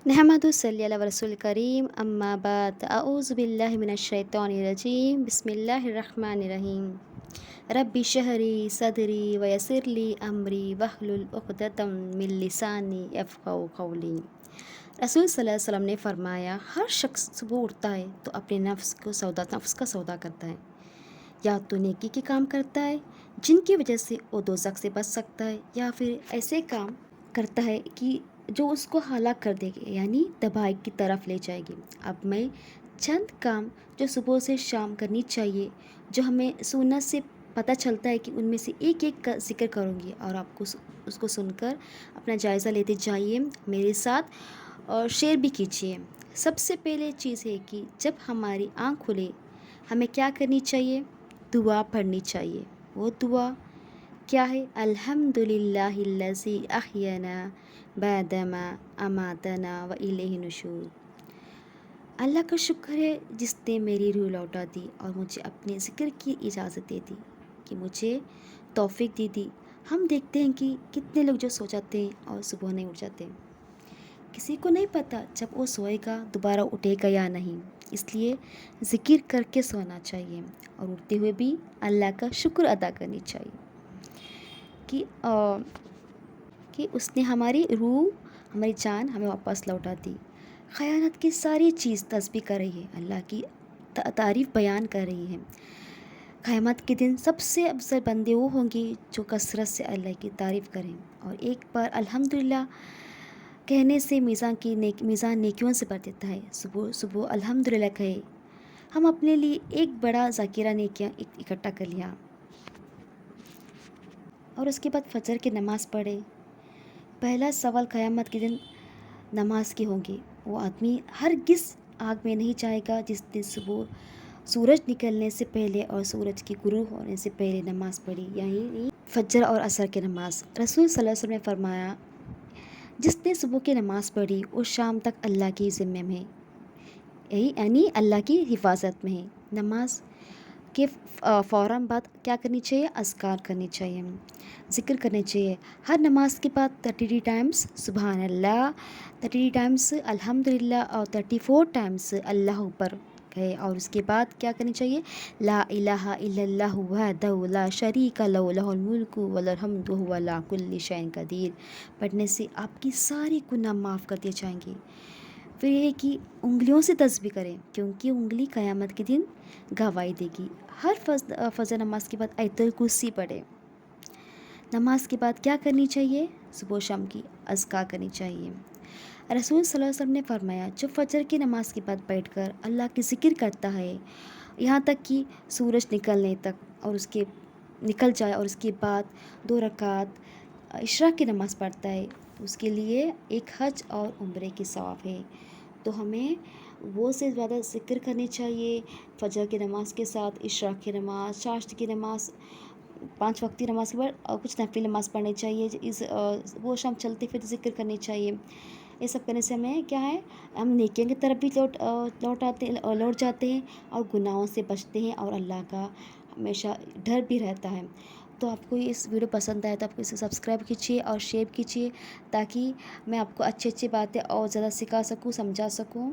नहमदु सल्ली अला रसूल करीम अम्मा बाद अऊज़ु बिल्लाहि मिनश शैतानिर रजीम बिस्मिल्लाहिर रहमानिर रहीम रब्बि शहरी सदरी वयसिरली अमरी वहलुल उक़दतम मिन लिसानी यफ़क़हू क़ौली। रसूल सल्लल्लाहु अलैहि वसल्लम ने फरमाया, हर शख्स सुबह उठता है तो अपने नफ्स का सौदा करता है। या तो नेकी के काम करता है जिनकी वजह से वो दोज़ख से बच सकता है, या फिर ऐसे काम करता है कि जो उसको हलाक कर देगी, यानी तबाही की तरफ ले जाएगी। अब मैं चंद काम जो सुबह से शाम करनी चाहिए, जो हमें सुन्नत से पता चलता है कि उनमें से एक एक का जिक्र करूँगी और आपको उसको सुनकर अपना जायज़ा लेते जाइए मेरे साथ और शेयर भी कीजिए। सबसे पहले चीज़ है कि जब हमारी आँख खुले हमें क्या करनी चाहिए? दुआ पढ़नी चाहिए। वो दुआ क्या है? अल्हम्दुलिल्लाहिल्लज़ी अहयना बअदमा अमातना व इलैहि नुशूर। अल्लाह का शुक्र है जिसने मेरी रूह लौटा दी और मुझे अपने ज़िक्र की इजाज़त दे दी, कि मुझे तौफीक दे दी। हम देखते हैं कि कितने लोग जो सो जाते हैं और सुबह नहीं उठ जाते। किसी को नहीं पता जब वो सोएगा दोबारा उठेगा या नहीं, इसलिए ज़िक्र करके सोना चाहिए और उठते हुए भी अल्लाह का शुक्र अदा करनी चाहिए कि उसने हमारी रूह, हमारी जान हमें वापस लौटा दी। ख़यानत की सारी चीज़ तस्बीह कर रही है, अल्लाह की तारीफ़ बयान कर रही है। क़यामत के दिन सबसे अफजल बंदे वो होंगे जो कसरत से अल्लाह की तारीफ़ करें, और एक बार अल्हम्दुलिल्लाह कहने से मीज़ान नेकियों से भर देता है। सुबह सुबह अल्हम्दुलिल्लाह कहे, हम अपने लिए एक बड़ा ज़ाकिरा नेकियां इकट्ठा कर लिया। और उसके बाद फजर की नमाज़ पढ़े। पहला सवाल क़यामत के दिन नमाज की होंगी। वो आदमी हरगिज़ आग में नहीं जाएगा जिस दिन सुबह सूरज निकलने से पहले और सूरज की गुरूब होने से पहले नमाज़ पढ़ी, यानी फजर और असर की नमाज़। रसूल सल्लल्लाहु अलैहि वसल्लम ने फरमाया, जिसने सुबह की नमाज़ पढ़ी वो शाम तक अल्लाह की ज़िम्मे में है, यानी अल्लाह की हिफाजत में है। नमाज के फ़ौरन बाद क्या करनी चाहिए? अज़कार करनी चाहिए, ज़िक्र करने चाहिए। हर नमाज के बाद 33 टाइम्स सुबहान अल्लाह, 33 टाइम्स अल्हम्दुलिल्लाह और 34 टाइम्स अल्लाह अकबर कहे। और उसके बाद क्या करनी चाहिए? ला इलाहा इल्लल्लाहु वहदहु ला शरीका लहु लहुल मुल्कु वलहुल हम्दु वहुवा अला कुल्लि शैइन क़दीर पढ़ने से आपकी सारी गुनाह माफ़ कर दिए जाएंगे। फिर ये है कि उंगलियों से तस्बीह करें, क्योंकि उंगली क़यामत के दिन गवाही देगी। हर फजर नमाज के बाद आयतुल कुर्सी पढ़े। नमाज के बाद क्या करनी चाहिए? सुबह शाम की अज़कार करनी चाहिए। रसूल सल्लल्लाहु अलैहि वसल्लम ने फरमाया, जो फजर की नमाज के बाद बैठकर अल्लाह की ज़िक्र करता है यहाँ तक कि सूरज निकलने तक, और उसके निकल जाए और उसके बाद 2 रकात इशराक की नमाज़ पढ़ता है, तो उसके लिए एक हज और उम्रे की सवाब है। तो हमें वो से ज़्यादा ज़िक्र करनी चाहिए। फजर की नमाज़ के साथ इशराक की नमाज़, चाश्त की नमाज़, 5 वक्ती नमाज़ के बाद और कुछ नफिल नमाज़ पढ़नी चाहिए। वो शाम चलते फिर ज़िक्र करनी चाहिए। ये सब करने से हमें क्या है, हम नेकियों की तरफ भी लौट जाते हैं और गुनाहों से बचते हैं, और अल्लाह का हमेशा डर भी रहता है। तो आपको इस वीडियो पसंद आए तो आप इसे सब्सक्राइब कीजिए और शेयर कीजिए, ताकि मैं आपको अच्छी अच्छी बातें और ज़्यादा सिखा सकूँ, समझा सकूँ।